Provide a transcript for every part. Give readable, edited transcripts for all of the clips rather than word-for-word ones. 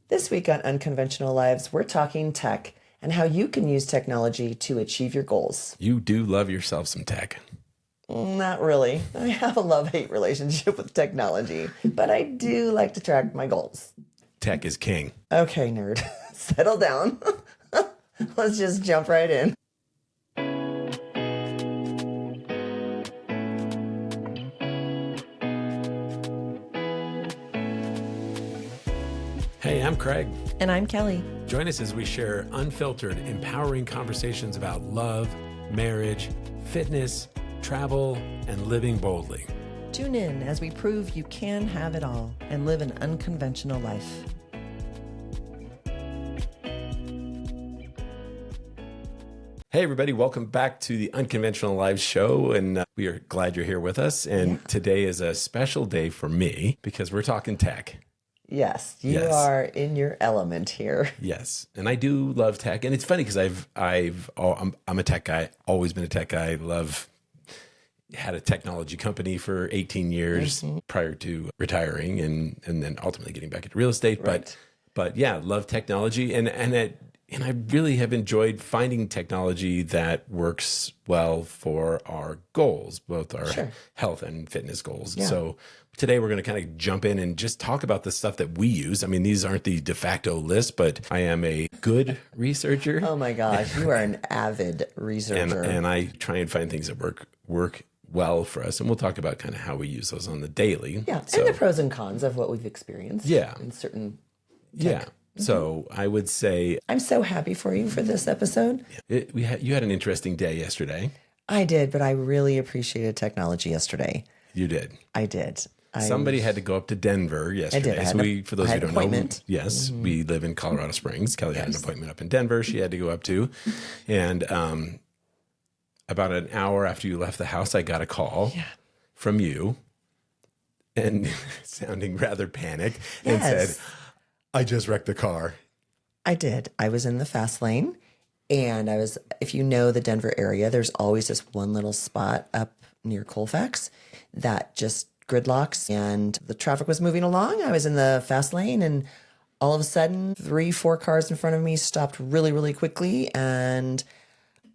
This week on Unconventional Lives, we're talking tech and how you can use technology to achieve your goals. You do love yourself some tech. Not really. I have a love-hate relationship with technology, but I do like to track my goals. Tech is king. Okay, nerd, settle down. Let's just jump right in. Hey, I'm Craig. And I'm Kellie. Join us as we share unfiltered, empowering conversations about love, marriage, fitness, travel, and living boldly. Tune in as we prove you can have it all and live an unconventional life. Hey, everybody. Welcome back to the Unconventional Lives show. And we are glad you're here with us. And today is a special day for me because we're talking tech. Yes, you are in your element here. Yes, and I do love tech, and it's funny because I'm a tech guy. Always been a tech guy. Had a technology company for 18 years prior to retiring, and then ultimately getting back into real estate. Right. But yeah, love technology, and I really have enjoyed finding technology that works well for our goals, both our health and fitness goals. Yeah. So today we're going to kind of jump in and just talk about the stuff that we use. I mean, these aren't the de facto list, but I am a good researcher. Oh my gosh, you are an avid researcher. And I try and find things that work well for us. And we'll talk about kind of how we use those on the daily. Yeah, so, and the pros and cons of what we've experienced. Yeah. In certain tech. Yeah. So I would say I'm so happy for you for this episode. You had an interesting day yesterday. I did, but I really appreciated technology yesterday. You did. I did. Somebody had to go up to Denver yesterday. I did. For those who don't know, yes, we live in Colorado Springs. Kelly had an appointment up in Denver. She had to go up to, and about an hour after you left the house, I got a call from you, and sounding rather panicked, and said, I just wrecked the car. I did. I was in the fast lane, and if you know the Denver area, there's always this one little spot up near Colfax that just gridlocks, and the traffic was moving along. I was in the fast lane, and all of a sudden, 3-4 cars in front of me stopped really, really quickly, and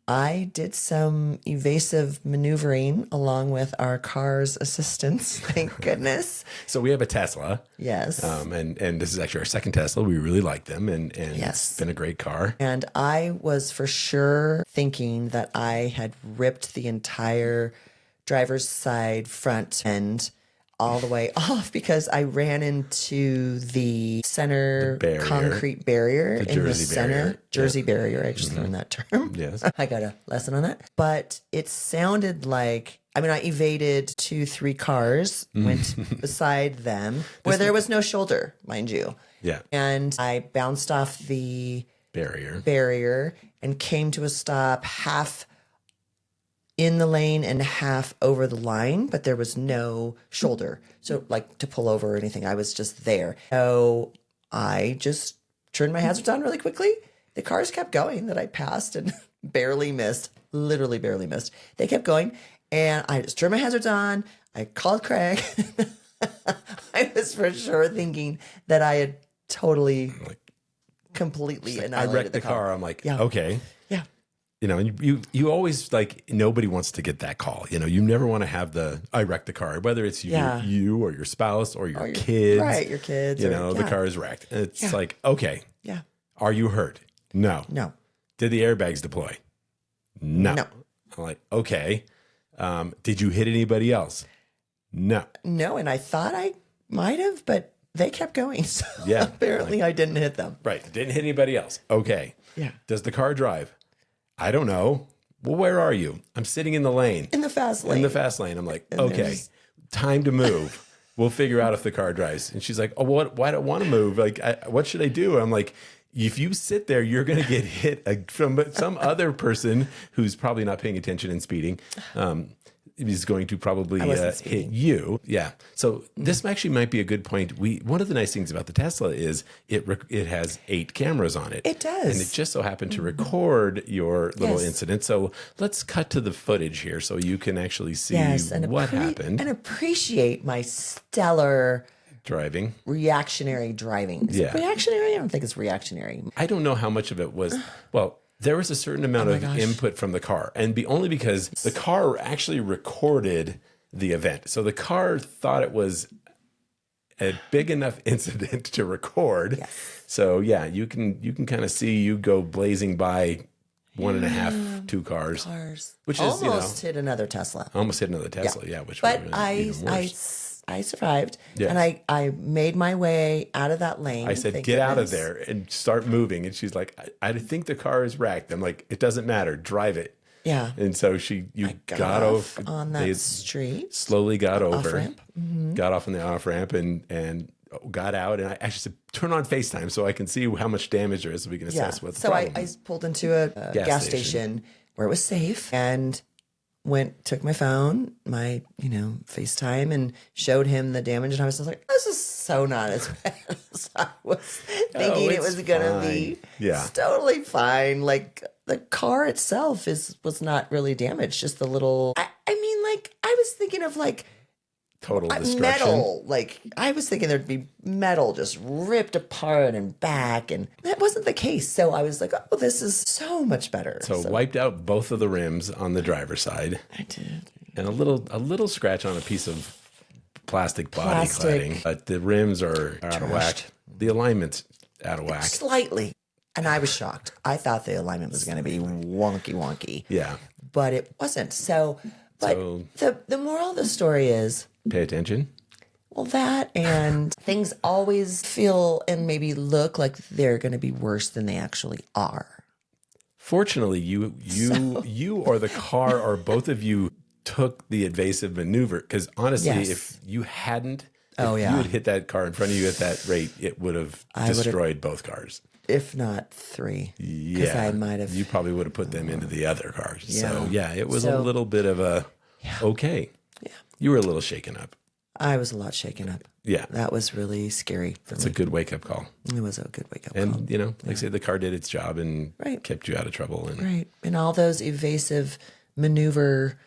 I did some evasive maneuvering along with our car's assistance. Thank goodness. So we have a Tesla. Yes. And this is actually our second Tesla. We really like them, and it's been a great car. And I was for sure thinking that I had ripped the entire driver's side front end all the way off because I ran into the center concrete barrier in the center. Jersey barrier. I just learned that term. Yes. I got a lesson on that. But it sounded like, I evaded 2-3 cars, went beside them, where there was no shoulder, mind you. Yeah. And I bounced off the barrier and came to a stop half in the lane and half over the line, but there was no shoulder. So like to pull over or anything, I was just there. So I just turned my hazards on really quickly. The cars kept going that I passed and literally barely missed. They kept going and I just turned my hazards on. I called Craig. I was for sure thinking that I had totally, completely annihilated I wrecked the car. I'm like, okay. Yeah. You know, and you always nobody wants to get that call. You know, you never want to have I wrecked the car, whether it's you or your spouse or your kids. Right, your kids. The car is wrecked. And it's like, okay. Yeah. Are you hurt? No. No. Did the airbags deploy? No. I'm like, okay. Did you hit anybody else? No. No, and I thought I might have, but they kept going. So yeah. Apparently I didn't hit them. Right. Didn't hit anybody else. Okay. Yeah. Does the car drive? I don't know. Well, where are you? I'm sitting in the lane. In the fast lane. I'm like, okay, time to move. We'll figure out if the car drives. And she's like, oh, why don't I want to move? Like, what should I do? I'm like, if you sit there, you're going to get hit from some other person who's probably not paying attention and speeding. Is going to probably hit you. Yeah. So this actually might be a good point. One of the nice things about the Tesla is it has 8 cameras on it. It does. And it just so happened to record your little incident. So let's cut to the footage here so you can actually see what happened. And appreciate my stellar reactionary driving. Is it reactionary? I don't think it's reactionary. I don't know how much of it was, well, there was a certain amount of input from the car, and only because the car actually recorded the event. So the car thought it was a big enough incident to record. Yes. So yeah, you can kind of see you go blazing by 1.5, 2 cars. Which is, almost hit another Tesla. Almost hit another Tesla, which was even worse. I survived, and I made my way out of that lane. I said, get out of there and start moving. And she's like, I think the car is wrecked. I'm like, it doesn't matter. Drive it. Yeah. And so you got off on that street. Slowly got over. Off-ramp. Mm-hmm. Got off on the off-ramp and got out. And I actually said, turn on FaceTime so I can see how much damage there is so we can assess what's the problem. So I pulled into a gas station where it was safe and took my phone, my, FaceTime, and showed him the damage. And I was just like, this is so not as bad as I was thinking it was going to be. Yeah. It's totally fine. Like, the car itself was not really damaged. Just the little, I was thinking of total destruction. Metal. I was thinking there'd be metal just ripped apart and back, and that wasn't the case. So I was like, oh, this is so much better. So wiped out both of the rims on the driver's side. I did. And a little scratch on a piece of plastic body cladding. But the rims are out of whack. The alignment's out of whack. Slightly. And I was shocked. I thought the alignment was going to be wonky. Yeah. But it wasn't. But the moral of the story is, pay attention. Well, that and things always feel and maybe look like they're going to be worse than they actually are. Fortunately, you or the car or both of you took the evasive maneuver, because honestly, if you hadn't, you had hit that car in front of you at that rate, it would have destroyed both cars. If not 3. Yeah. I might have. You probably would have put them into the other cars. Yeah. So, it was a little bit of a, okay. Yeah. You were a little shaken up. I was a lot shaken up. Yeah. That was really scary for me. It's a good wake-up call. It was a good wake-up call. And, like I said, the car did its job and kept you out of trouble. And, And all those evasive maneuver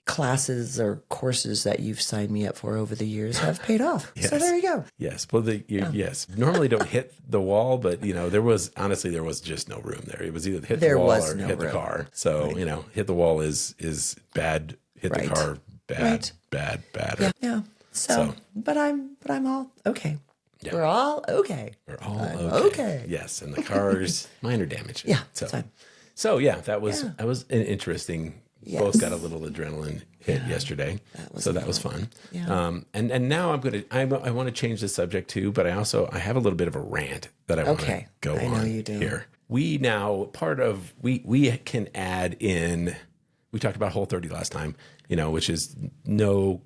classes or courses that you've signed me up for over the years have paid off. Yes. So there you go. Yes. Well, yes. Normally don't hit the wall, but there was just no room there. It was either hit the wall or hit the car. So, hit the wall is bad. Hit the car, bad. Yeah. So, but I'm all okay. Yeah. We're all okay. We're all okay. Yes. And the car's minor damage. Yeah. So, it's fine. So that was an interesting. Yes. Both got a little adrenaline hit yesterday, that was fun. Yeah. And now I want to change the subject too, but I have a little bit of a rant that I want to go on. I know you do. Here. We now we can add in. We talked about Whole30 last time, which is no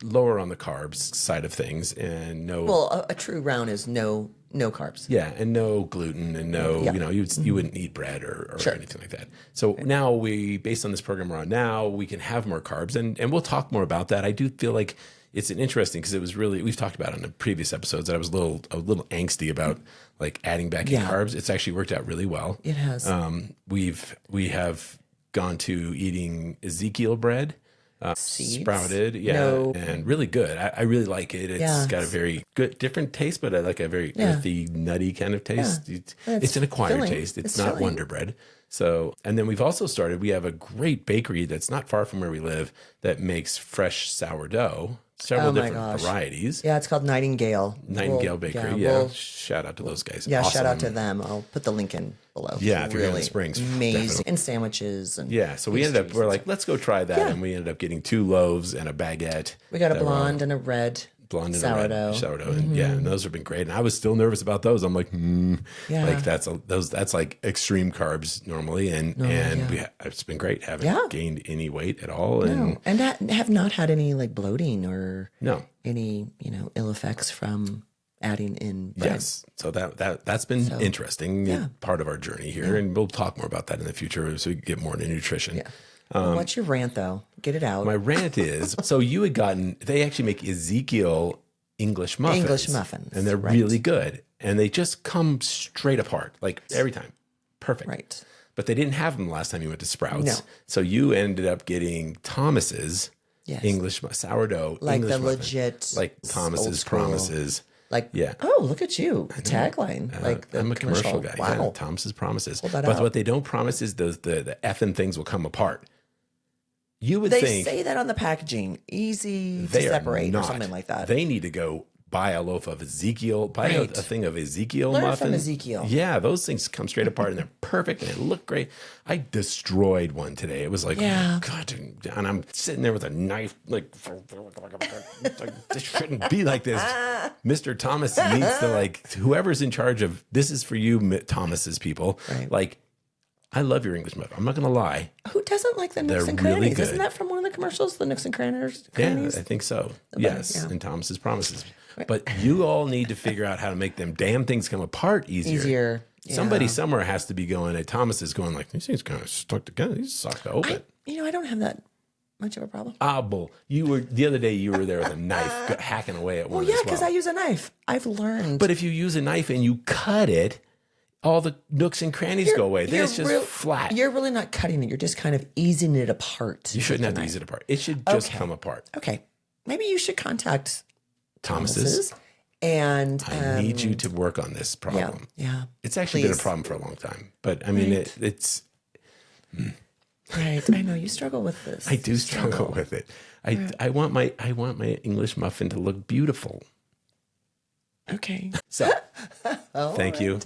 lower on the carbs side of things, and no. Well, a true round is no carbs. Yeah, and no gluten, and no, you wouldn't eat bread or anything like that. So now based on this program we're on now, we can have more carbs, and we'll talk more about that. I do feel like it's interesting because it was really, we've talked about it in the previous episodes that I was a little angsty about adding back in carbs. It's actually worked out really well. It has. We have gone to eating Ezekiel bread. Sprouted, and really good. I really like it. It's got a very good, different taste, but I like a very earthy, nutty kind of taste. It's an acquired taste. It's not filling. Wonder Bread. So, and then we've also we have a great bakery that's not far from where we live that makes fresh sourdough. Several different varieties. Yeah, it's called Nightingale Bakery. Yeah, shout out to those guys. Yeah, awesome. Shout out to them. I'll put the link in below. Yeah, if you're in the Springs, amazing, definitely. And sandwiches and so we're like, let's go try that, and we ended up getting 2 loaves and a baguette. We got a blonde and a red. Sourdough, and and those have been great. And I was still nervous about those. I'm like, that's like extreme carbs normally, and it's been great. Haven't gained any weight at all, and have not had any bloating or any ill effects from adding in bread. Yes, so that's been interesting, part of our journey here, and we'll talk more about that in the future so we can get more into nutrition. Yeah. What's your rant, though? Get it out. My rant is, so you had they actually make Ezekiel English muffins. And they're really good. And they just come straight apart, every time. Perfect. Right. But they didn't have them last time you went to Sprouts. No. So you ended up getting Thomas's Yes. English sourdough, Like English the muffin, legit, like old Thomas's school. Promises. Like, Yeah. oh, look at you. Tagline. Like the I'm a commercial guy. Wow. Yeah, Thomas's Promises. that But out. what they don't promise is the effing things will come apart. You would They think say that on the packaging. Easy to they are separate not. or something like that. They need to go buy a loaf of Ezekiel, buy a thing of Ezekiel Learn muffin. from Ezekiel. Yeah, those things come straight apart and they're perfect and they look great. I destroyed one today. It was like, Yeah. oh God, and I'm sitting there with a knife, like, this shouldn't be like this. Mr. Thomas needs to, like, whoever's in charge of this is for you, Thomas's people. Right. Like, I love your English muffin. I'm not going to lie. Who doesn't like the Nooks They're and Crannies? really good. Isn't that from one of the commercials, the Nooks and Crannies? Yeah, I think so. Yes, yeah. and Thomas's Promises. But you all need to figure out how to make them damn things come apart easier. Yeah. Somebody somewhere has to be going, and Thomas is going like, these things kind of stuck together. These suck to open. I don't have that much of a problem. Bull. The other day you were there with a knife hacking away at one. Well, yeah, because I use a knife. I've learned. But if you use a knife and you cut it, all the nooks and crannies go away. Then it's just flat. You're really not cutting it. You're just kind of easing it apart. You shouldn't have to ease it apart. It should just come apart. Okay. Maybe you should contact Thomas's. And I need you to work on this problem. Yeah. It's actually been a problem for a long time. But I mean, it's... Right. I know you struggle with this. I do struggle with it. I want my English muffin to look beautiful. Okay. So, thank you.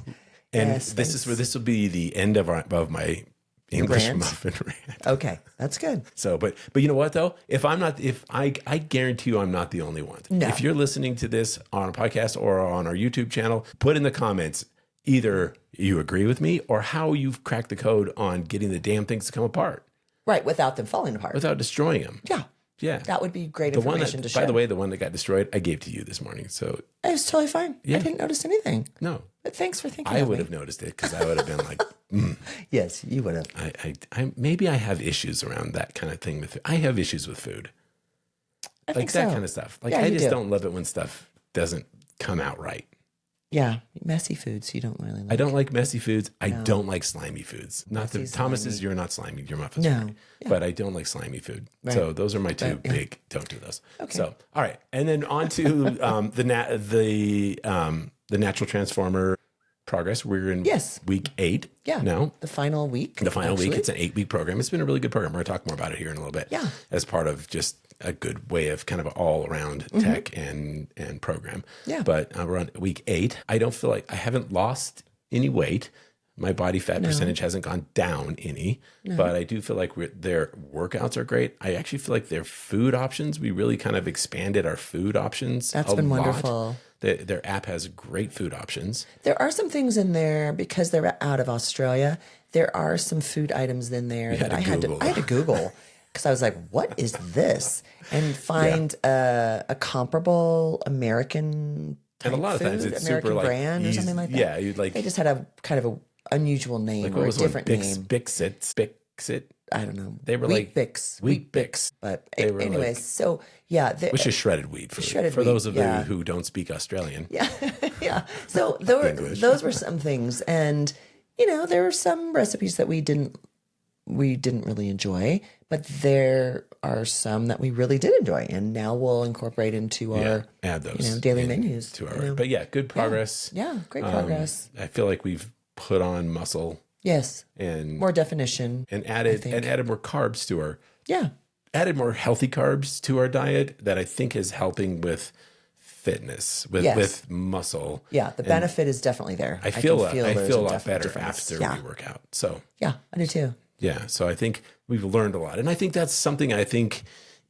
And Yes, this will be the end of my English rant? muffin rant. Okay. That's good. So, but you know what though? If I guarantee you I'm not the only one. No. If you're listening to this on a podcast or on our YouTube channel, put in the comments either you agree with me or how you've cracked the code on getting the damn things to come apart. Right. Without them falling apart. Without destroying them. Yeah. Yeah. That would be great information to share. By the way, the one that got destroyed, I gave to you this morning. So it was totally fine. Yeah. I didn't notice anything. no, But thanks for thinking I of would me. have noticed it because I would have been like, Yes, you would have. I maybe I have issues around that kind of thing with. I have issues with food, I like think that so. kind of stuff. Like Yeah, I you just do. don't love it when stuff doesn't come out right. Yeah. Messy foods you don't really like. I don't like messy foods. I don't like slimy foods. Not the Thomas's. You're not slimy. Your muffins. No. Are great. But I don't like slimy food. So those are my two big. Don't do those. Okay. So all right, and then on to the natural transformer progress. We're in week 8. Yeah. now. The final week. The final week. actually. It's an 8-week program. It's been a really good program. We're going to talk more about it here in a little bit. Yeah. As part of just a good way of kind of all around tech and program. Yeah. But we're on week 8. I don't feel like I haven't lost any weight. My body fat percentage hasn't gone down any, but I do feel like their workouts are great. I actually feel like their food options, we really kind of expanded our food options. That's been wonderful. Their app has great food options. There are some things in there because they're out of Australia. There are some food items in there that I had to Google because I was like, "What is this?" and find a comparable American type And a lot of food, times it's American super like brand or something like that. Yeah, you'd like. They just had a kind of a unusual name Like or what a was different one? name. Bixit. I don't know. They were Wheat like Bix. Wheat Bix. But They were anyways, like- so yeah, Which is shredded wheat for Shredded those wheat, of you yeah. who don't speak Australian. yeah, yeah. So those were some things, and there were some recipes that we didn't really enjoy, but there are some that we really did enjoy, and now we'll incorporate into our Add those daily menus to our. But yeah, good progress. Yeah, great progress. I feel like we've put on muscle Yes, and more definition. added more carbs to our Yeah, added more healthy carbs to our diet that I think is helping with fitness with muscle. yeah. The benefit is definitely there. I feel a there's lot definite better difference. after Yeah, we work out. So yeah, I do too. yeah, so I think we've learned a lot, and I think that's something I think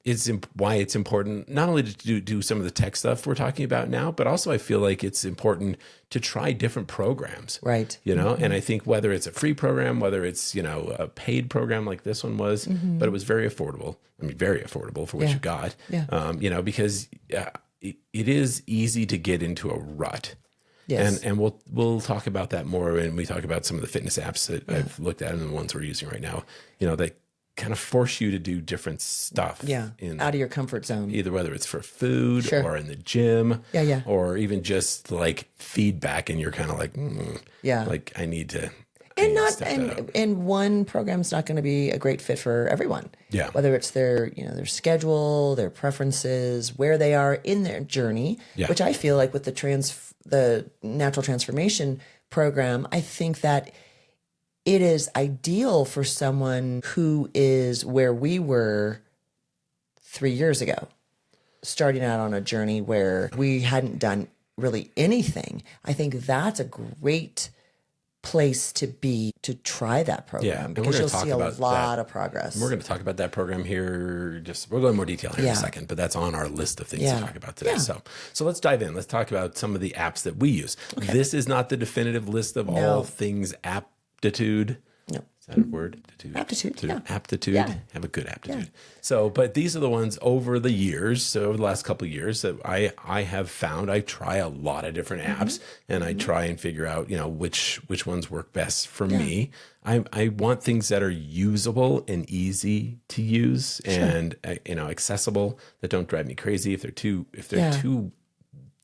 is why it's important not only to do some of the tech stuff we're talking about now, but also I feel like it's important to try different programs, Right. And I think whether it's a free program, whether it's a paid program like this one was, but it was very affordable. I mean, very affordable for what you got. Yeah. Because it is easy to get into a rut. Yes. And we'll talk about that more when we talk about some of the fitness apps that I've looked at and the ones we're using right now. They kind of force you to do different stuff. Yeah, out of your comfort zone. Either whether it's for food Sure. or in the gym. Yeah. Or even just like feedback, and you're kind of like, Yeah. like I need to. And one program's not going to be a great fit for everyone. Yeah. Whether it's their schedule, their preferences, where they are in their journey, which I feel like with the natural transformation program, I think that it is ideal for someone who is where we were 3 years ago, starting out on a journey where we hadn't done really anything. I think that's a great place to be to try that program because you'll see a lot of progress. And we're going to talk about that program here. We'll go in more detail here in a second, but that's on our list of things to talk about today. So let's dive in. Let's talk about some of the apps that we use. Okay. This is not the definitive list of all things aptitude. No. Is that a word? Aptitude. Yeah. Aptitude. Yeah. Have a good aptitude. Yeah. So, but these are the ones over the years. So over the last couple of years that I have found, I try a lot of different apps and I try and figure out, which ones work best for me. I want things that are usable and easy to use and, accessible, that don't drive me crazy. If they're too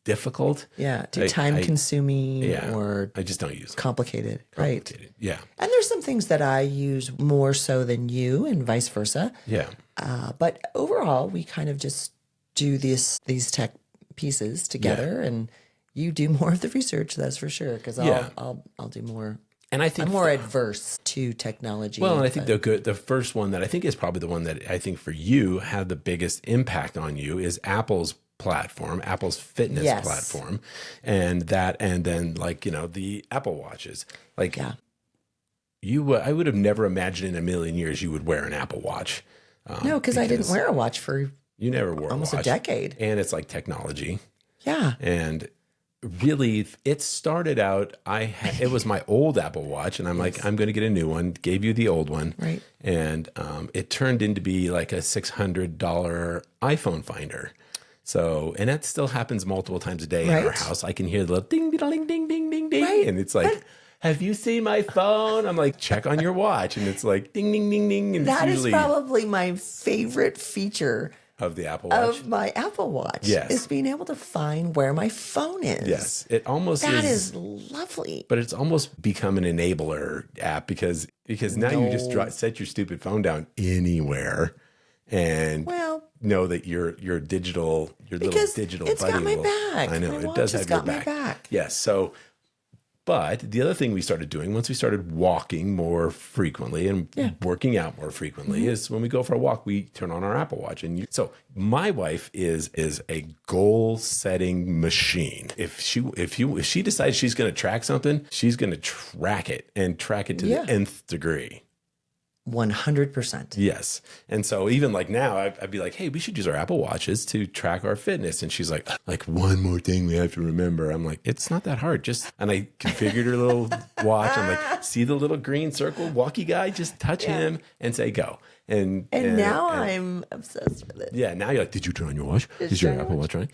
difficult. Yeah. Too time consuming or I just don't use them. Complicated. Right. Yeah. And there's some things that I use more so than you and vice versa. Yeah. But overall, we kind of just do these tech pieces together and you do more of the research, that's for sure. Because I'll do more. And I think I'm more adverse to technology. Well, and I think the first one that I think is probably the one that I think for you had the biggest impact on you is Apple's platform, Apple's fitness platform, and then the Apple Watches. I would have never imagined in a million years you would wear an Apple Watch. No, because I didn't wear a watch for you never wore almost a decade, and it's like technology. Yeah, and really, it started out. It was my old Apple Watch, and I'm like, I'm going to get a new one. Gave you the old one, right? And it turned into be like a $600 iPhone finder. So, and that still happens multiple times a day in our house. I can hear the little ding, ding, ding, ding, ding, ding. And it's like, have you seen my phone? I'm like, check on your watch. And it's like, ding, ding, ding, ding. And that is probably my favorite feature of the Apple Watch. Of my Apple Watch. Yes. Is being able to find where my phone is. Yes. It almost That is lovely. But it's almost become an enabler app because now you just set your stupid phone down anywhere and know that your little digital it's buddy got my back. I know my it does have your back. My back. Yes. So, but the other thing we started doing once we started walking more frequently and working out more frequently is when we go for a walk, we turn on our Apple Watch. And so my wife is a goal setting machine. If she decides she's going to track something, she's going to track it to the nth degree. 100%. Yes. And so even like now, I'd be like, hey, we should use our Apple Watches to track our fitness. And she's like one more thing we have to remember. I'm like, it's not that hard. And I configured her little watch. I'm like, see the little green circle walkie guy? Just touch him and say go. And now I'm obsessed with it. Yeah. Now you're like, did you turn on your watch? Is your Apple Watch running?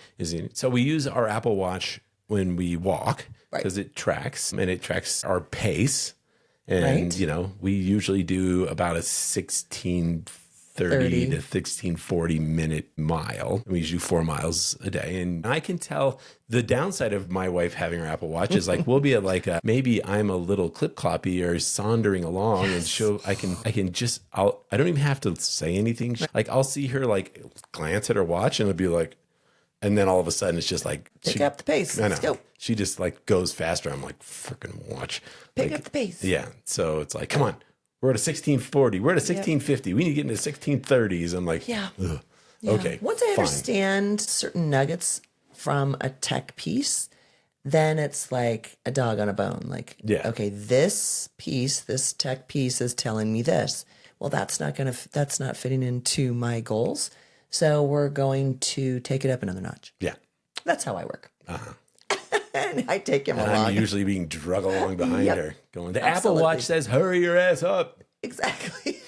So we use our Apple Watch when we walk because it tracks our pace. And, we usually do about a 1630 to 1640 minute mile. We usually do 4 miles a day. And I can tell the downside of my wife having her Apple Watch is like, we'll be at maybe I'm a little clip-cloppy or sauntering along and I don't even have to say anything. Like I'll see her glance at her watch and it'll be like, and then all of a sudden it's just like pick up the pace. Let's go. She just goes faster. I'm like, freaking watch. Pick up the pace. Yeah. So it's like, come on. We're at a 1640. We're at a 1650. We need to get into 1630s. I'm like, ugh. Okay. Once I understand certain nuggets from a tech piece, then it's like a dog on a bone. Okay, this tech piece is telling me this. Well, that's not fitting into my goals. So we're going to take it up another notch. Yeah. That's how I work. And I take him along. I'm usually being drug along behind her, going, the Apple Watch says, hurry your ass up. Exactly.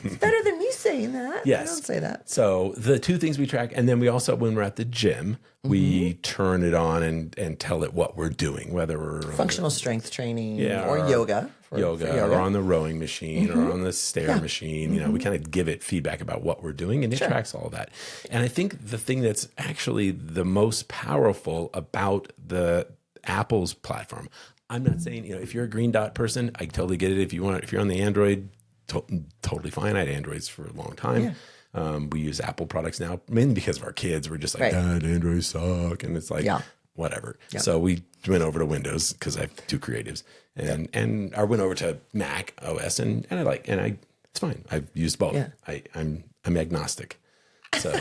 It's better than me saying that. Yes. I don't say that. So the two things we track, and then we also, when we're at the gym, we turn it on and tell it what we're doing, whether we're functional strength training or yoga. Or on the rowing machine or on the stair machine. We kind of give it feedback about what we're doing, and it tracks all that. And I think the thing that's actually the most powerful about the Apple's platform, I'm not saying, if you're a green dot person, I totally get it. If you're on the Android, totally fine. I had Androids for a long time. Yeah. We use Apple products now, mainly because of our kids. We're just like, Dad, Androids suck. And it's like, whatever. Yeah. So we went over to Windows because I have 2 creatives, and I went over to Mac OS, and it's fine. I've used both. Yeah. I'm agnostic. So,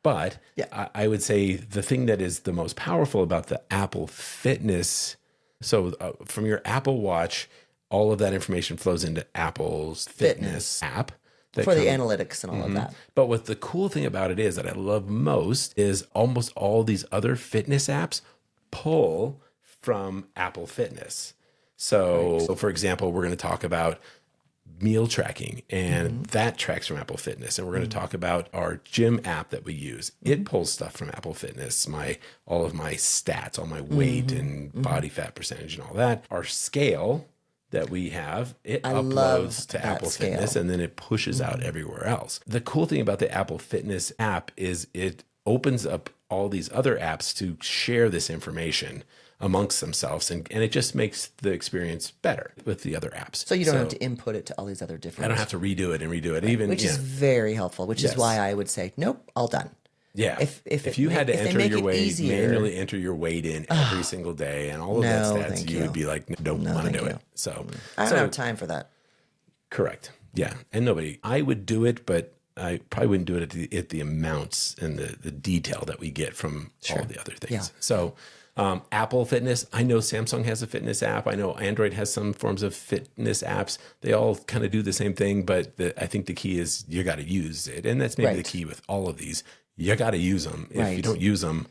but I would say the thing that is the most powerful about the Apple Fitness. So from your Apple Watch, all of that information flows into Apple's Fitness app. For the analytics and all of that. But what the cool thing about it is that I love most is almost all these other fitness apps pull from Apple Fitness. So for example, we're going to talk about meal tracking, and that tracks from Apple Fitness. And we're going to talk about our gym app that we use. It pulls stuff from Apple Fitness, all of my stats, all my weight and body fat percentage and all that. Our scale that we have, it uploads to Apple Fitness, and then it pushes out everywhere else. The cool thing about the Apple Fitness app is it opens up all these other apps to share this information amongst themselves, and it just makes the experience better with the other apps. So you don't have to input it to all these other different... I don't have to redo it, even which is very helpful, which is why I would say, nope, all done. Yeah. If you had to enter your weight, manually enter your weight in every single day and all of that stats, you would be like, don't want to do it. So I don't have time for that. Correct. Yeah. And I would do it, but I probably wouldn't do it at the amounts and the detail that we get from all the other things. Yeah. So Apple Fitness, I know Samsung has a fitness app. I know Android has some forms of fitness apps. They all kind of do the same thing, but I think the key is you got to use it. And that's maybe the key with all of these. You got to use them. If you don't use them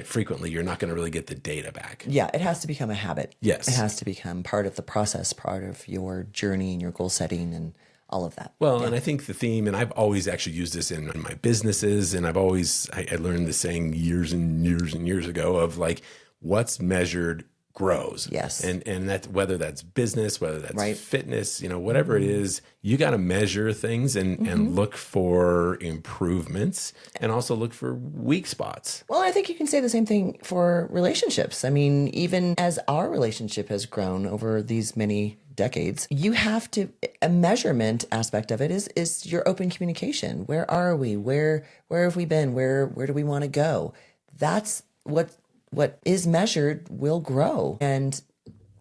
frequently, you're not going to really get the data back. Yeah, it has to become a habit. Yes. It has to become part of the process, part of your journey and your goal setting and all of that. Well, and I think the theme, and I've always actually used this in my businesses, and I learned this saying years and years and years ago of like, what's measured grows. Yes. And that's whether that's business, whether that's fitness, whatever it is, you got to measure things and look for improvements and also look for weak spots. Well, I think you can say the same thing for relationships. I mean, even as our relationship has grown over these many decades, you have to, a measurement aspect of it is your open communication. Where are we? Where have we been? Where do we want to go? That's what is measured will grow. And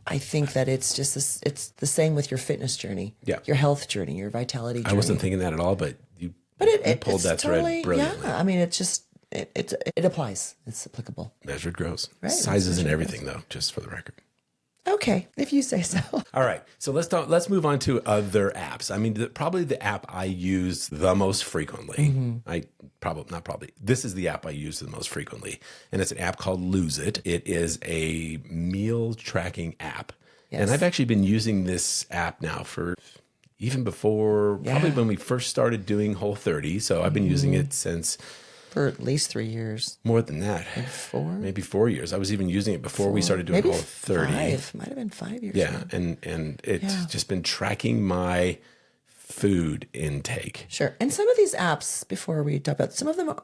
I think that it's just this, it's the same with your fitness journey, your health journey, your vitality journey. I wasn't thinking that at all, but you pulled that thread brilliantly. Yeah, I mean, it applies. It's applicable. Measured grows. Right. Sizes and everything, though, just for the record. Okay, if you say so. All right, so let's move on to other apps. I mean, probably the app I use the most frequently. This is the app I use the most frequently, and it's an app called Lose It. It is a meal tracking app, and I've actually been using this app now for even before probably when we first started doing Whole30. So I've been using it since. For at least 3 years. More than that. Maybe 4 years. I was even using it before we started doing Whole30. Might have been 5 years. Yeah, and it's just been tracking my food intake. Sure. And some of these apps, before we talk about, some of them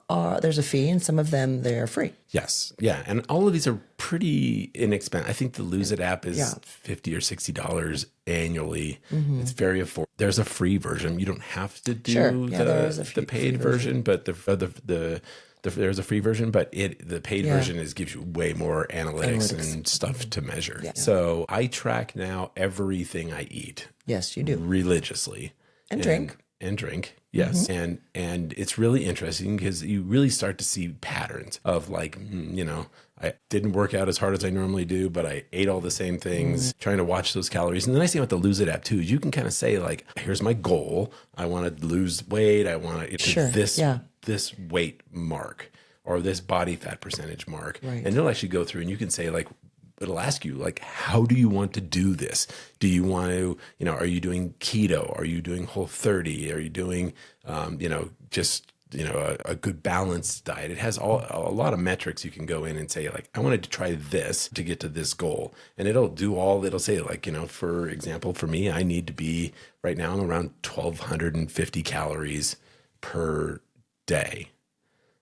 there's a fee, and some of them they're free. Yes. Yeah. And all of these are pretty inexpensive. I think the Lose It app is $50 or $60 annually. It's very affordable. There's a free version. You don't have to do the paid version, but there's a free version, but the paid version gives you way more analytics and stuff to measure. Yeah. So I track now everything I eat. Yes, you do. Religiously. And drink. And drink. Yes. And it's really interesting because you really start to see patterns of like, I didn't work out as hard as I normally do, but I ate all the same things, trying to watch those calories. And then I see with the Lose It app too, you can kind of say like, here's my goal. I want to lose weight. I want to get to this weight mark or this body fat percentage mark. Right. And it'll actually go through and you can say like, it'll ask you like, how do you want to do this? Do you want to, are you doing keto? Are you doing Whole30? Are you doing, a good balanced diet? It has a lot of metrics you can go in and say like, I wanted to try this to get to this goal. And it'll say like, for example, for me, I need to be right now I'm around 1,250 calories per day.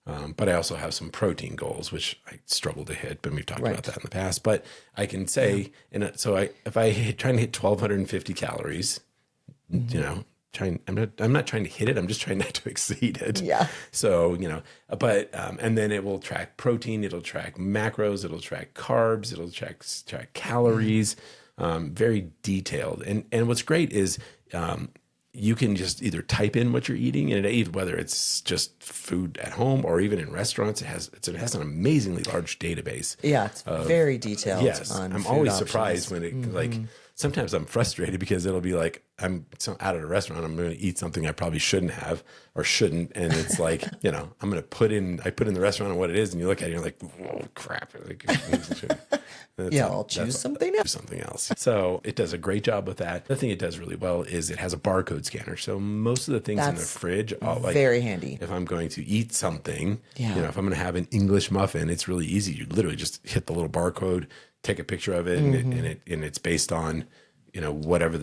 But I also have some protein goals, which I struggle to hit, but we've talked about that in the past. But I can say, so if I trying to hit 1,250 calories, you know, I'm not trying to hit it. I'm just trying not to exceed it. Yeah. So, you know, but, and then it will track protein, it'll track macros, it'll track carbs, it'll track calories, very detailed. And what's great is, you can just either type in what you're eating, and whether it's just food at home or even in restaurants, it has an amazingly large database. Yeah, it's very detailed. Yes, on I'm food always options. surprised when it like. Sometimes I'm frustrated because it'll be like I'm out at a restaurant. I'm going to eat something I probably shouldn't have or shouldn't, and it's like I'm going to put in the restaurant and what it is, and you look at it, and you're like, whoa, crap! Like, I'll choose something else. Something else. So it does a great job with that. The thing it does really well is it has a barcode scanner. So most of the things in the fridge are like very handy. If I'm going to eat something, if I'm going to have an English muffin, it's really easy. You literally just hit the little barcode, take a picture of it, and it's based on whatever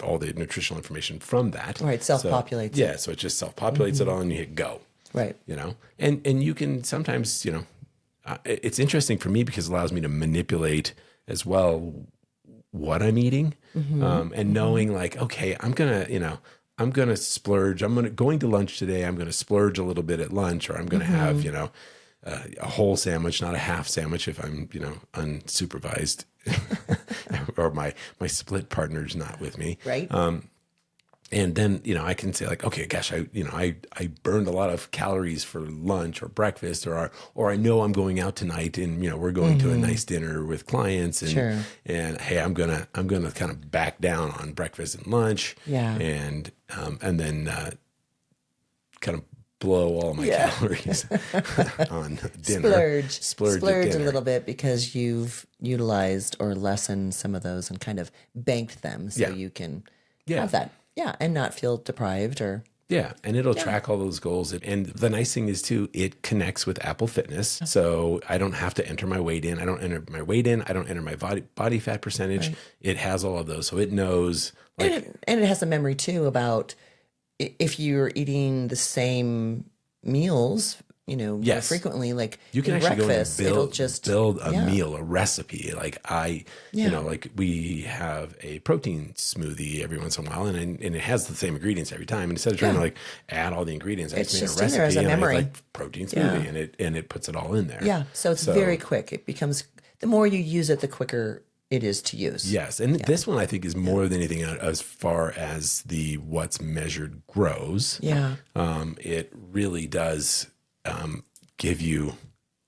all the nutritional information from that. Right, self-populates. Yeah, so it just self-populates it all, and you hit go. Right. And you can sometimes it's interesting for me because it allows me to manipulate as well what I'm eating, and knowing like, okay, I'm gonna splurge. Going to lunch today. I'm gonna splurge a little bit at lunch, or I'm gonna have a whole sandwich, not a half sandwich if I'm unsupervised, or my split partner's not with me. Right. And then, I can say like, okay, gosh, I burned a lot of calories for lunch or breakfast, or I know I'm going out tonight and, we're going to a nice dinner with clients, and, and hey, I'm going to kind of back down on breakfast and lunch. Yeah. And then, kind of blow all my calories on dinner. Splurge a little bit because you've utilized or lessened some of those and kind of banked them so you can have that. Yeah, and not feel deprived or... Yeah, and it'll track all those goals. And the nice thing is, too, it connects with Apple Fitness. So I don't have to enter my weight in. I don't enter my weight in. I don't enter my body fat percentage. Right. It has all of those. So it knows... and it has a memory, too, about if you're eating the same meals... more frequently, like you can actually breakfast, go and build a yeah. meal, a recipe. Like like we have a protein smoothie every once in a while, and it has the same ingredients every time. And instead of trying to like add all the ingredients, I just made a recipe as a memory. and protein smoothie, and it puts it all in there. Yeah, so it's very quick. It becomes, the more you use it, the quicker it is to use. Yes, and this one I think is more than anything as far as the what's measured grows. Yeah, it really does. Give you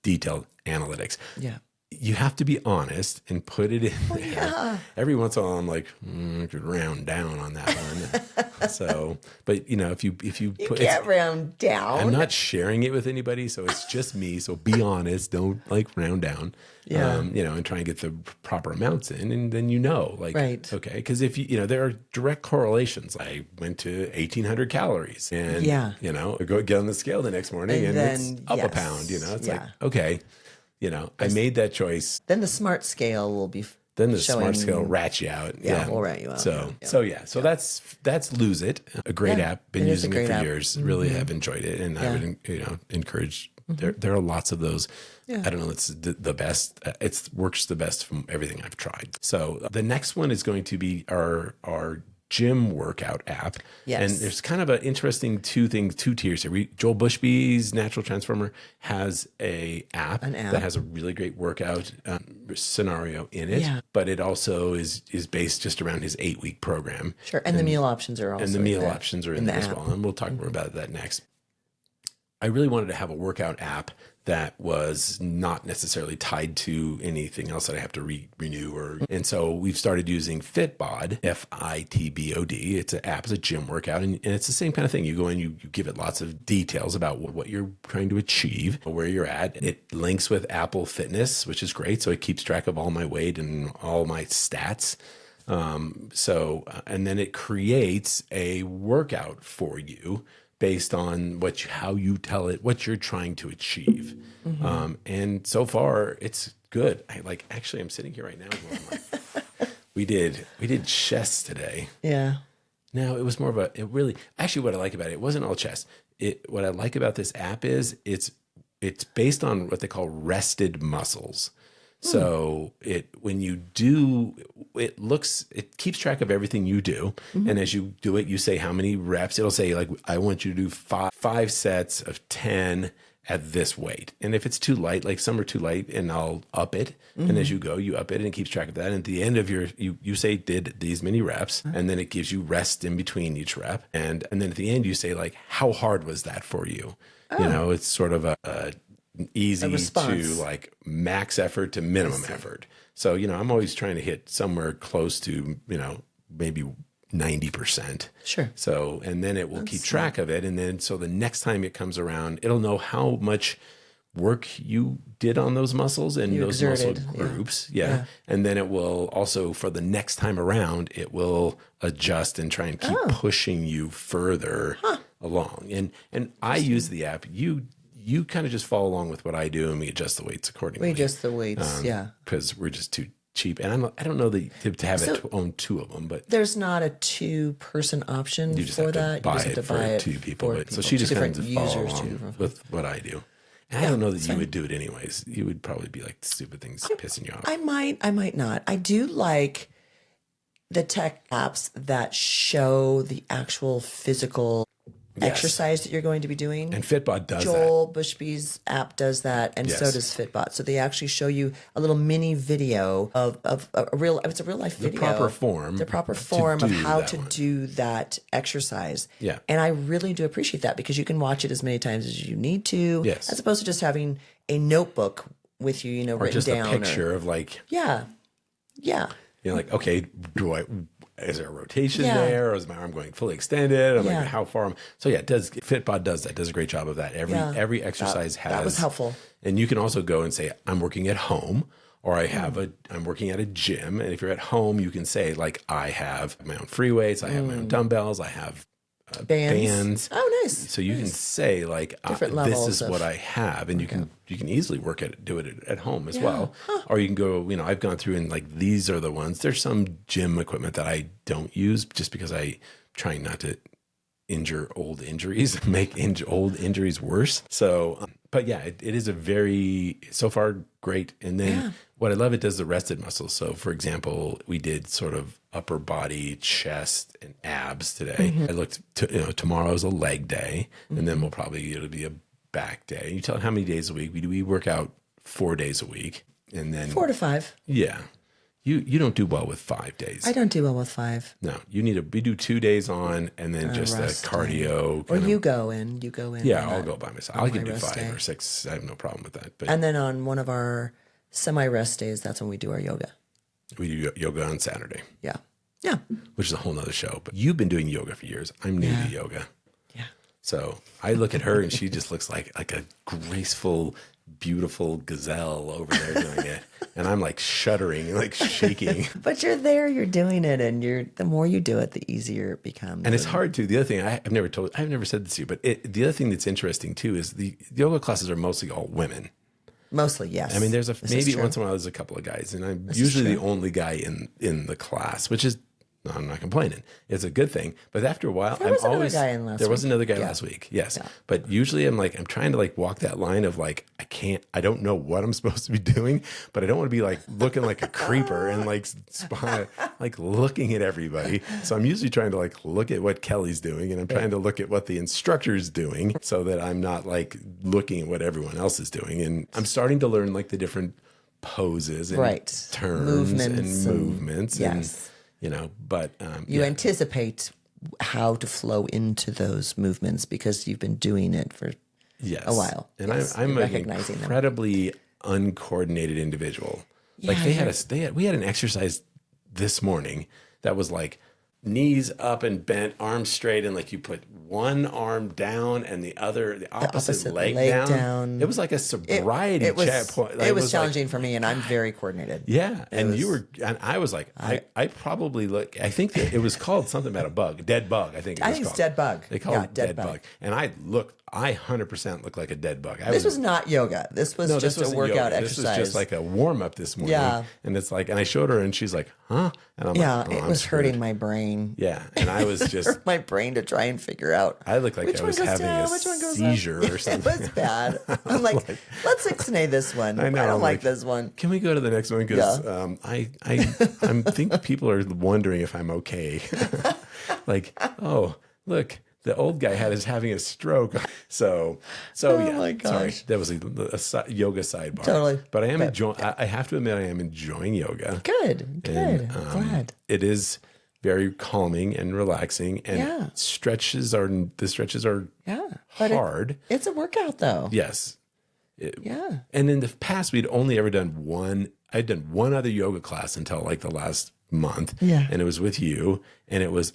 detailed analytics. Yeah. You have to be honest and put it in there. Yeah. Every once in a while, I'm like, I could round down on that one. So, but if you can't round down. I'm not sharing it with anybody, so it's just me. So be honest. Don't like round down. Yeah. And try and get the proper amounts in, and then right. Okay, because if there are direct correlations. I went to 1,800 calories, and I go get on the scale the next morning, and it's up a pound. It's like, okay. I made that choice. Then the smart scale will be. Then the smart scale rats you out. Yeah, we'll rat you out. So that's Lose It, a great app. Been using it for years. Really have enjoyed it, and I would encourage. There are lots of those. Yeah. I don't know. It's the best. It works the best from everything I've tried. So the next one is going to be our gym workout app. Yes. And there's kind of an interesting two tiers here. Joel Bushby's Natural Transformer has an app that has a really great workout scenario in it, but it also is based just around his 8-week program. Sure. And the meal options are also in there as well. And we'll talk more about that next. I really wanted to have a workout app that was not necessarily tied to anything else that I have to renew. And so we've started using Fitbod, Fitbod. It's an app, it's a gym workout, and it's the same kind of thing. You go in, you give it lots of details about what you're trying to achieve, where you're at. It links with Apple Fitness, which is great. So it keeps track of all my weight and all my stats. And then it creates a workout for you based on how you tell it what you're trying to achieve. And so far it's good. I'm sitting here right now going like, we did chest today. Yeah. Now it was more of what I like about it wasn't all chest. what I like about this app is it's based on what they call rested muscles. So when you do, it keeps track of everything you do. And as you do it, you say how many reps. It'll say like, I want you to do five sets of 10 at this weight. And if it's too light, like some are too light, and I'll up it. And as you go, you up it, and it keeps track of that. And at the end of you say did these many reps, and then it gives you rest in between each rep. And then at the end you say like, how hard was that for you? You know, it's sort of a easy to like max effort to minimum effort. So, you know, I'm always trying to hit somewhere close to, you know, maybe 90%. Sure. So, and then it will keep track of it. And then, so the next time it comes around, it'll know how much work you did on those muscles and those muscle groups. Yeah. And then it will also, for the next time around, it will adjust and try and keep pushing you further along. And I use the app. You kind of just follow along with what I do, and we adjust the weights accordingly. We adjust the weights, because we're just too cheap. And I don't know that to have it to own two of them, but there's not a 2-person option you just for have to that. buy you just have to buy it for two people. for So she just kind of follow users, along with what I do. And I don't know that you would do it anyways. You would probably be like stupid things pissing you off. I might not. I do like the tech apps that show the actual physical exercise that you're going to be doing. And Fitbot does Joel Bushby's app does that, and so does Fitbot. So they actually show you a little mini video of a real, it's a real life video. The proper form of how to do that exercise. Yeah. And I really do appreciate that, because you can watch it as many times as you need to, as opposed to just having a notebook with you, you know, or written just down. a picture of like, Yeah. you know, like, okay, is there a rotation there, or is my arm going fully extended? I'm like, how far? So Fitbot does that. Does a great job of that. Every exercise has. That was helpful. And you can also go and say, I'm working at home, or I'm working at a gym. And if you're at home, you can say like, I have my own free weights, I have my own dumbbells, I have bands. Oh, nice. So you can say like, this is what I have, and you can easily do it at home as well. Or you can go, you know, I've gone through and like, these are the ones. There's some gym equipment that I don't use just because I'm trying not to injure old injuries, make old injuries worse. So, but yeah, it is a very, so far, great. And then what I love, it does the rested muscles. So for example, we did sort of upper body, chest, and abs today. I looked tomorrow's a leg day, and then it'll be a back day. You tell how many days a week we work out 4 days a week, and then 4 to 5. Yeah. You don't do well with 5 days. I don't do well with 5. No, we do 2 days on, and then just a cardio. Or you go in. Yeah, I'll go by myself. I can do 5 or 6. I have no problem with that. But and then on one of our semi-rest days, that's when we do our yoga. We do yoga on Saturday. Yeah. Which is a whole nother show. But you've been doing yoga for years. I'm new to yoga. Yeah. So I look at her, and she just looks like a graceful, beautiful gazelle over there doing it. And I'm like shuddering, like shaking. But you're there, you're doing it, and the more you do it, the easier it becomes. And it's hard too. The other thing I've never said this to you, but the other thing that's interesting too is the yoga classes are mostly all women. Mostly, yes. I mean, maybe once in a while there's a couple of guys, and I'm usually the only guy in the class, which is, I'm not complaining. It's a good thing. But after a while, there was another guy last week. Yes. Yeah. But usually I'm trying to like walk that line of like, I don't know what I'm supposed to be doing, but I don't want to be like looking like a creeper and like looking at everybody. So I'm usually trying to like look at what Kelly's doing, and I'm trying to look at what the instructor's doing, so that I'm not like looking at what everyone else is doing. And I'm starting to learn like the different poses and turns and movements. Yes. You know, but you anticipate how to flow into those movements because you've been doing it for a while. And I'm an incredibly uncoordinated individual. Yeah, like we had an exercise this morning that was like knees up and bent, arms straight, and like you put one arm down and the opposite leg down. It was like a sobriety checkpoint. It was challenging for me, and I'm very coordinated. Yeah, and I was like, I probably I think that it was called something about a bug, dead bug. I think it's dead bug. They call it dead bug. And I looked I 100% look like a dead bug. This was not yoga. This was just a workout exercise. This was just like a warm up this morning. Yeah. And it's like, and I showed her and she's like, huh? And I'm like, it was hurting my brain. Yeah. And I was just. Hurt my brain to try and figure out. I looked like I was having a seizure or something. It was bad. I'm like, let's ixnay this one. I don't like this one. Can we go to the next one? Because I think people are wondering if I'm okay. Like, oh, look. The old guy is having a stroke. So yeah. My gosh. Sorry, that was a yoga sidebar. Totally. But I am enjoying. I have to admit, I am enjoying yoga. Good. And, Glad. It is very calming and relaxing. And the stretches are hard. It's a workout though. Yes. Yeah. And in the past, we'd only ever done one. I'd done one other yoga class until like the last month. Yeah. And it was with you. And it was.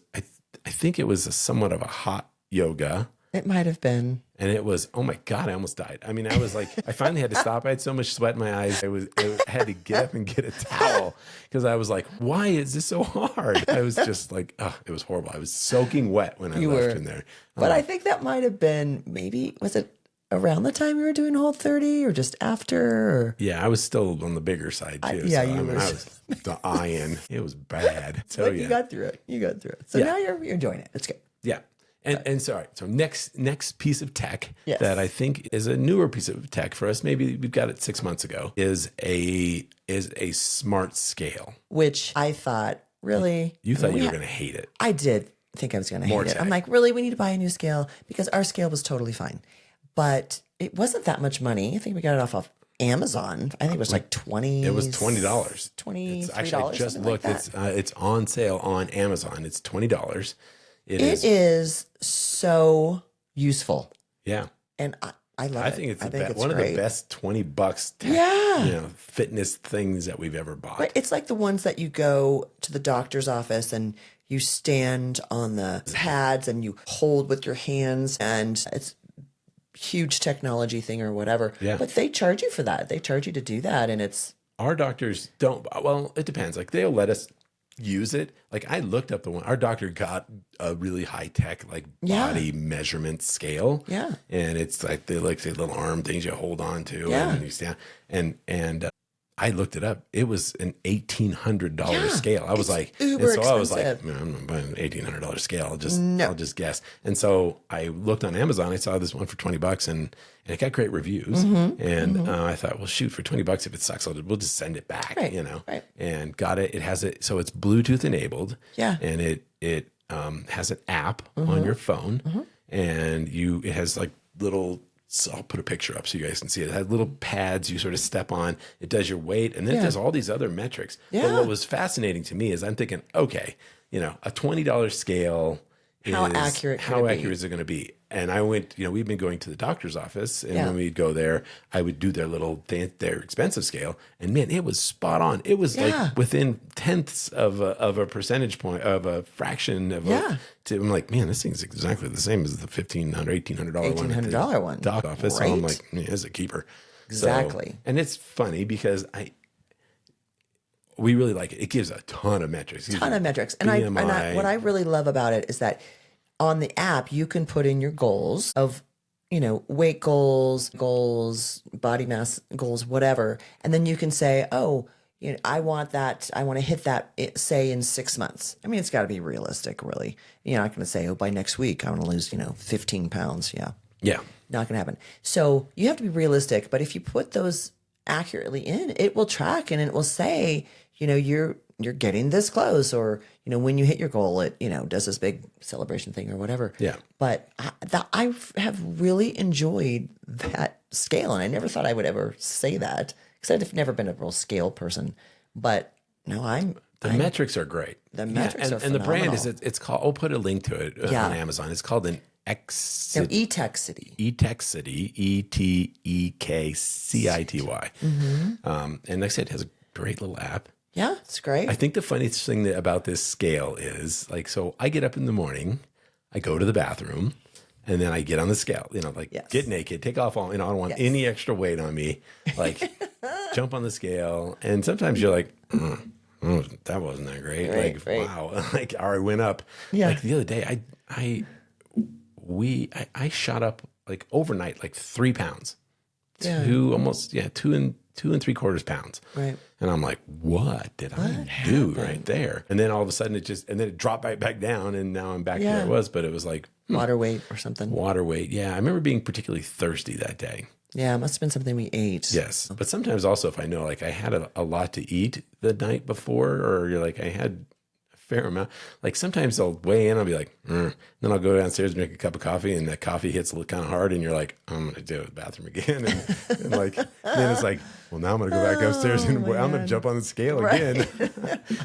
I think it was somewhat of a hot yoga. It might have been. And it was, oh my God, I almost died. I mean, I was like, I finally had to stop. I had so much sweat in my eyes. I had to get up and get a towel because I was like, why is this so hard? I was just like, oh, it was horrible. I was soaking wet when I left in there. But I think that might have been was it around the time you were doing Whole 30 or just after? Or? Yeah, I was still on the bigger side too. I was the iron. It was bad. So but you got through it. So now you're enjoying it. It's good. Yeah. And sorry. So next piece of tech Yes. that I think is a newer piece of tech for us, maybe we've got it 6 months ago, is a smart scale. Which I thought really You thought you were going to hate it. I did think I was going to hate it. tech. I'm like, really, we need to buy a new scale because our scale was totally fine. But it wasn't that much money. I think we got it off of Amazon. I think it was like $20. It was $20. $23. Actually, I just looked. It's on sale on Amazon. It's $20. It is so useful. Yeah. And I love it. I think it's one great. of the best $20 tech, fitness things that we've ever bought. Right. It's like the ones that you go to the doctor's office and you stand on the pads and you hold with your hands, and it's huge technology thing or whatever. Yeah. But they charge you for that. They charge you to do that, and it's our doctors don't. Well, it depends. Like they'll let us use it. Like I looked up the one. Our doctor got a really high tech like body measurement scale. Yeah. And it's like they like the little arm things you hold on to. Yeah. And you stand. And I looked it up. It was an $1,800 scale. I was like, uber expensive. I was like, man, I'm not buying an $1,800 scale. I'll just guess. And so I looked on Amazon. I saw this one for $20 and it got great reviews. And I thought, well, shoot, for $20, if it sucks, we'll just send it back, Right. And got it. It has it. So it's Bluetooth enabled. Yeah. And it has an app on your phone and it has like little, so I'll put a picture up so you guys can see it. It has little pads you sort of step on. It does your weight, and then it does all these other metrics. Yeah. But what was fascinating to me is I'm thinking, okay, a $20 scale. How accurate is it going to be? And I went, we've been going to the doctor's office, and when we'd go there, I would do their expensive scale, and man, it was spot on. It was like within tenths of a percentage point, of a fraction of I'm like, man, this thing's exactly the same as the $1,500, $1,800 one at the one. doc office. Right. So I'm like, man, it's a keeper. Exactly. So, and it's funny because we really like it. It gives a ton of metrics. And what I really love about it is that on the app, you can put in your goals of, weight goals, body mass goals, whatever. And then you can say, I want to hit that, say in 6 months. I mean, it's got to be realistic, really. You're not going to say, by next week, I want to lose, 15 pounds. Yeah. Yeah. Not going to happen. So you have to be realistic. But if you put those accurately in, it will track and it will say, you're getting this close, or, when you hit your goal, it, does this big celebration thing or whatever. Yeah. But I have really enjoyed that scale. And I never thought I would ever say that because I've never been a real scale person. But no, the metrics are great. The metrics are phenomenal. And the brand it's called, I'll put a link to it on Amazon. It's called eTechCity. eTechCity, ETEKCITY. And like I said, it has a great little app. Yeah, it's great. I think the funniest thing about this scale is so I get up in the morning, I go to the bathroom, and then I get on the scale, get naked, take off all, I don't want any extra weight on me, jump on the scale. And sometimes you're like, that wasn't that great. Right. Wow. I went up. Yeah. Like the other day, I shot up like overnight, like 3 pounds, Yeah. two and 3/4 pounds. Right. And I'm like, what did I do right there? And then all of a sudden it dropped right back down, and now I'm back to where it was. But it was like water weight or something. Water weight. Yeah. I remember being particularly thirsty that day. Yeah, it must have been something we ate. Yes. But sometimes also if I know like I had a lot to eat the night before, or you're like I had a fair amount, like sometimes I'll weigh in, I'll be like, then I'll go downstairs and make a cup of coffee, and that coffee hits kind of hard, and you're like, I'm going to do it in the bathroom again. And like, then it's like, well, now I'm going to go back upstairs and I'm going to jump on the scale again.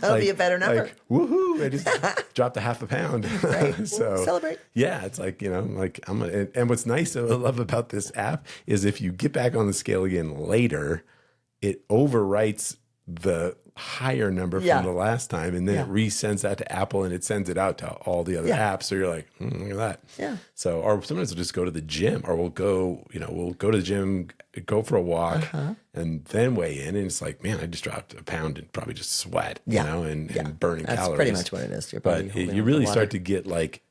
That'll be a better number. Like, woohoo. I just dropped a half a pound. Right. So celebrate. Yeah. It's like, like and what's nice I love about this app is if you get back on the scale again later, it overwrites the higher number from the last time, and then it resends that to Apple, and it sends it out to all the other apps. So you're like, look at that. Yeah. So, or sometimes we'll just go to the gym, or we'll go to the gym, go for a walk, and then weigh in, and it's like, man, I just dropped a pound and probably just sweat, and burning That's calories. pretty much what it is. Your body But you really start to get like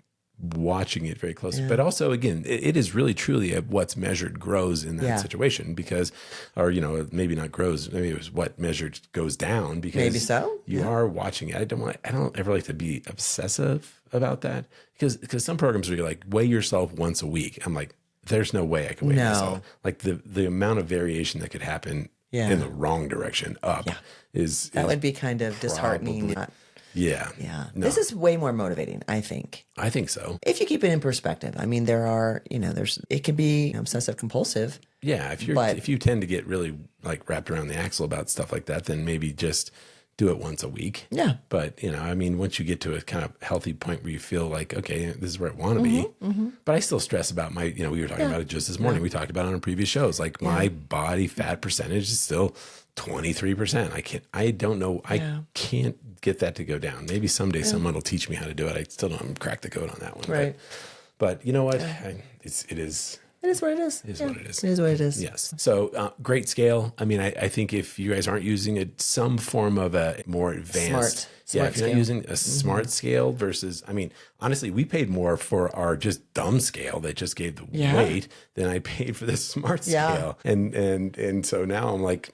watching it very closely. But also, again, it is really truly what's measured grows in that situation, because, or, maybe not grows, maybe it was what measured goes down, because maybe so. You are watching it. I don't ever like to be obsessive about that, because some programs where you're like, weigh yourself once a week. I'm like, there's no way I can weigh myself. Like the amount of variation that could happen in the wrong direction up is would be kind of disheartening. Yeah. No. This is way more motivating, I think. I think so. If you keep it in perspective. I mean, there are, it can be obsessive compulsive. Yeah. If you tend to get really like wrapped around the axle about stuff like that, then maybe just do it once a week. Yeah. But, I mean, once you get to a kind of healthy point where you feel like, okay, this is where I want to be. But I still stress about my, we were talking about it just this morning. We talked about it on previous shows. Like my body fat percentage is still 23%. I don't know. I can't get that to go down. Maybe someday someone will teach me how to do it. I still don't crack the code on that one. Right. But you know what? It is what it is. It is what it is. It is what it is. Yes. So great scale. I mean, I think if you guys aren't using it, some form of a more advanced, smart if you're not using a smart scale versus, I mean, honestly, we paid more for our just dumb scale that just gave the weight than I paid for the smart scale. And so now I'm like,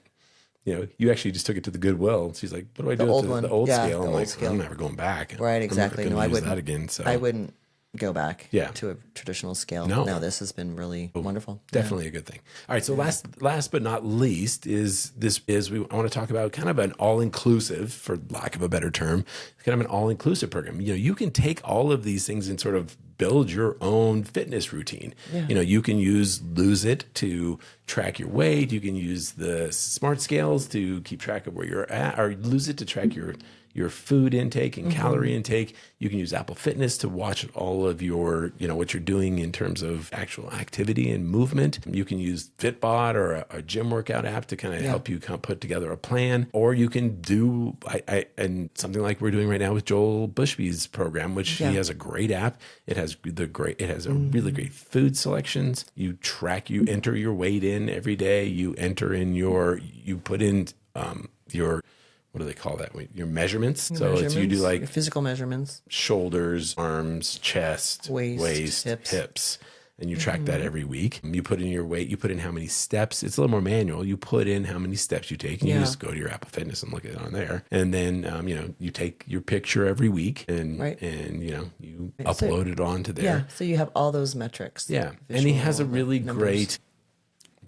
you actually just took it to the Goodwill. She's like, what do I do with the old scale? I'm like, I'm never going back. Right, exactly. No, I wouldn't. That again, so. I wouldn't go back to a traditional scale. No, this has been really wonderful. Definitely a good thing. All right, so last but not least I want to talk about kind of an all-inclusive, for lack of a better term, kind of an all-inclusive program. You can take all of these things and sort of build your own fitness routine. Yeah. You can use Lose It to track your weight. You can use the smart scales to keep track of where you're at, or Lose It to track your food intake and calorie intake. You can use Apple Fitness to watch all of your, what you're doing in terms of actual activity and movement. You can use Fitbot or a gym workout app to kind of help you kind of put together a plan. Or you can do and something like we're doing right now with Joel Bushby's program, which he has a great app. It has a really great food selections. You enter your weight in every day. You put in your, what do they call that? Your measurements. So you do like your physical measurements, shoulders, arms, chest, waist, hips, and you track that every week. You put in your weight, you put in how many steps. It's a little more manual. You put in how many steps you take, and you just go to your Apple Fitness and look at it on there. And then, you take your picture every week and you upload it onto there. Yeah. So you have all those metrics. Yeah. And he has a really great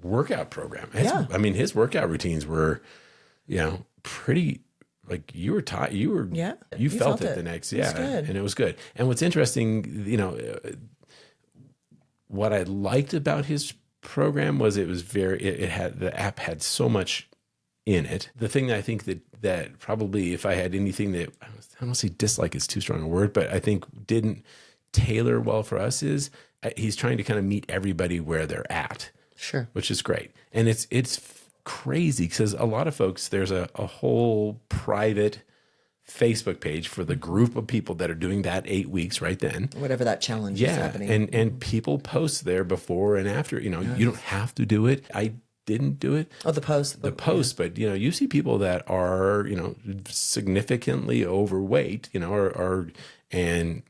workout program. I mean, his workout routines were, pretty, like you were taught, you felt it the next, and it was good. And what's interesting, what I liked about his program was the app had so much in it. The thing that I think that probably, if I had anything that, I don't say dislike is too strong a word, but I think didn't tailor well for us is he's trying to kind of meet everybody where they're at. Sure. Which is great. And it's crazy because a lot of folks, there's a whole private Facebook page for the group of people that are doing that 8 weeks right then. Whatever that challenge is happening. And people post there before and after. You don't have to do it. I didn't do it. Oh, the post. But you see people that are, significantly overweight, and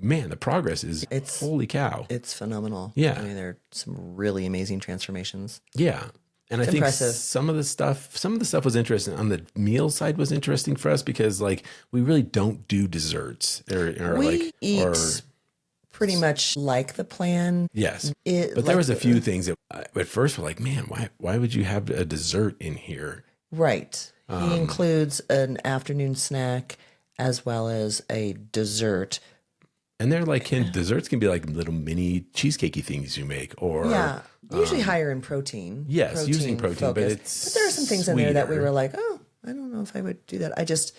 man, the progress is holy cow. It's phenomenal. Yeah. I mean, there are some really amazing transformations. Yeah. And It's I think impressive. some of the stuff was interesting. On the meal side was interesting for us because like we really don't do desserts We eat pretty much like the plan. Yes. But there was a few things that at first were like, man, why would you have a dessert in here? Right. He includes an afternoon snack as well as a dessert. And they're like, desserts can be like little mini cheesecakey things you make, or usually higher in protein. Yes, using protein, but there are some things in there that we were like, oh, I don't know if I would do that. I just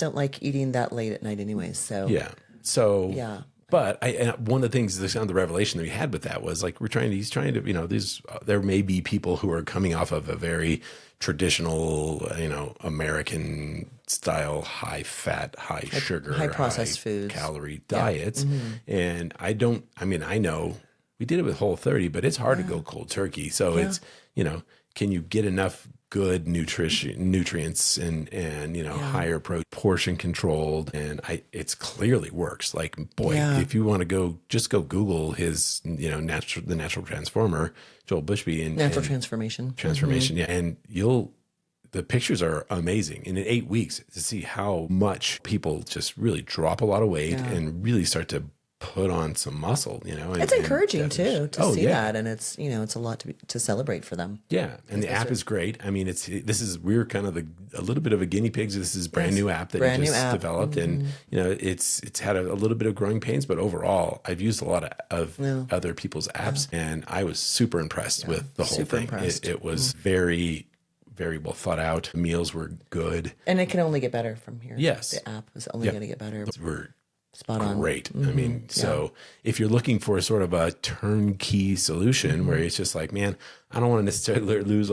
don't like eating that late at night anyway. So yeah. But one of the things, the revelation that we had with that was like, he's trying to, there may be people who are coming off of a very traditional, American style, high fat, high sugar, high processed foods, calorie diets. And I know we did it with Whole30, but it's hard to go cold turkey. So it's, can you get enough good nutrients and higher portion controlled, and it's clearly works. Like, boy, if you want to go Google his the natural transformer, Joel Bushby, and natural transformation, and the pictures are amazing. And in 8 weeks to see how much people just really drop a lot of weight and really start to put on some muscle, it's encouraging too to see that, and it's it's a lot to celebrate for them. Yeah, and the app is great. I mean, we're kind of a little bit of a guinea pigs. This is a brand new app that we just developed, and it's had a little bit of growing pains, but overall, I've used a lot of other people's apps, and I was super impressed with the whole thing. It was very, very well thought out. The meals were good, and it can only get better from here. Yes, the app is only going to get better. We're spot on. Great. I mean, so if you're looking for sort of a turnkey solution where it's just like, man, I don't want to necessarily use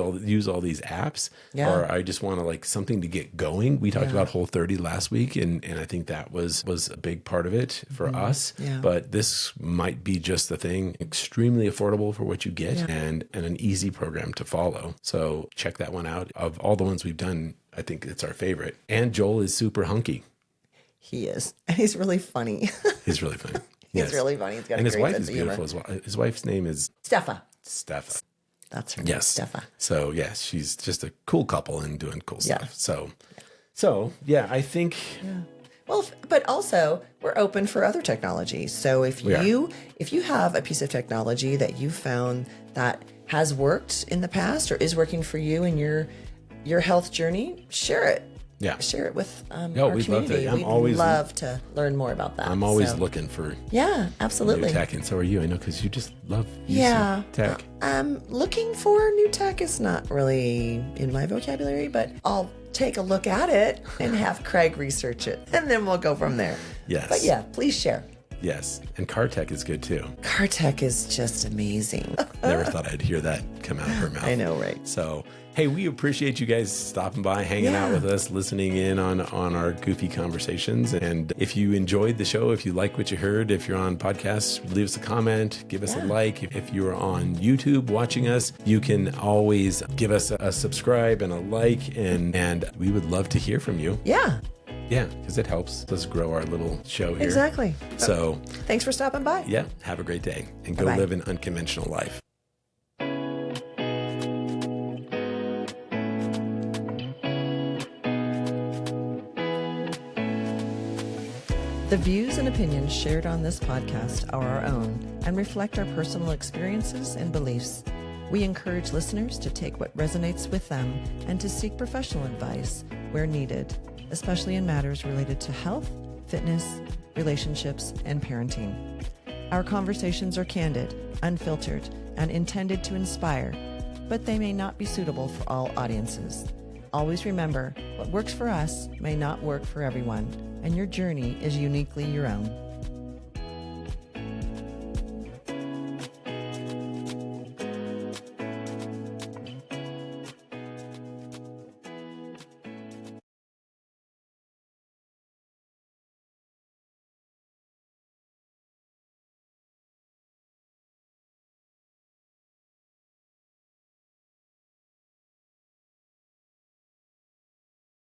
all these apps, or I just want to like something to get going. We talked about Whole30 last week, and I think that was a big part of it for us. Yeah. But this might be just the thing, extremely affordable for what you get, and an easy program to follow. So check that one out. Of all the ones we've done, I think it's our favorite. And Joel is super hunky. He is. And he's really funny. He's really funny. He's really funny. He's got and a his great wife sense is of beautiful humor. as well. His wife's name is Steffa. That's her name. Yes. Steffa. So yes, she's just a cool couple and doing cool stuff. So yeah, I think. Yeah. Well, but also we're open for other technology. So if you have a piece of technology that you found that has worked in the past or is working for you in your health journey, share it. Yeah, share it with our community. We'd love to learn more about that. I'm always looking for absolutely new tech, and so are you. I know because you just love using tech. Looking for new tech is not really in my vocabulary, but I'll take a look at it and have Craig research it, and then we'll go from there. Yes, but please share. Yes, and car tech is good too. Car tech is just amazing. Never thought I'd hear that come out of her mouth. I know, right? So, hey, we appreciate you guys stopping by, hanging out with us, listening in on our goofy conversations. And if you enjoyed the show, if you like what you heard, if you're on podcasts, leave us a comment, give us a like. If you're on YouTube watching us, you can always give us a subscribe and a like, and we would love to hear from you. Yeah, because it helps us grow our little show here. Exactly. So thanks for stopping by. Yeah, have a great day and go live an unconventional life. The views and opinions shared on this podcast are our own and reflect our personal experiences and beliefs. We encourage listeners to take what resonates with them and to seek professional advice where needed, especially in matters related to health, fitness, relationships, and parenting. Our conversations are candid, unfiltered, and intended to inspire, but they may not be suitable for all audiences. Always remember, what works for us may not work for everyone, and your journey is uniquely your own.